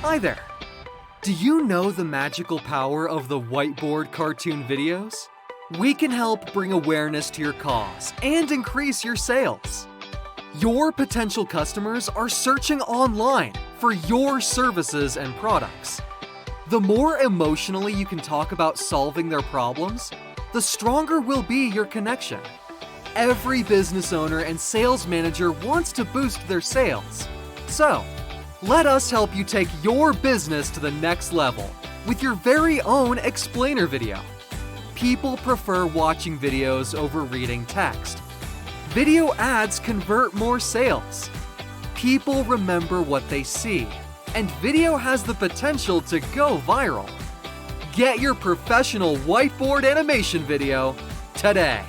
Hi there! Do you know the magical power of the whiteboard cartoon videos? We can help bring awareness to your cause and increase your sales. Your potential customers are searching online for your services and products. The more emotionally you can talk about solving their problems, the stronger will be your connection. Every business owner and sales manager wants to boost their sales. So, let us help you take your business to the next level with your very own explainer video. People prefer watching videos over reading text. Video ads convert more sales. People remember what they see, and video has the potential to go viral. Get your professional whiteboard animation video today.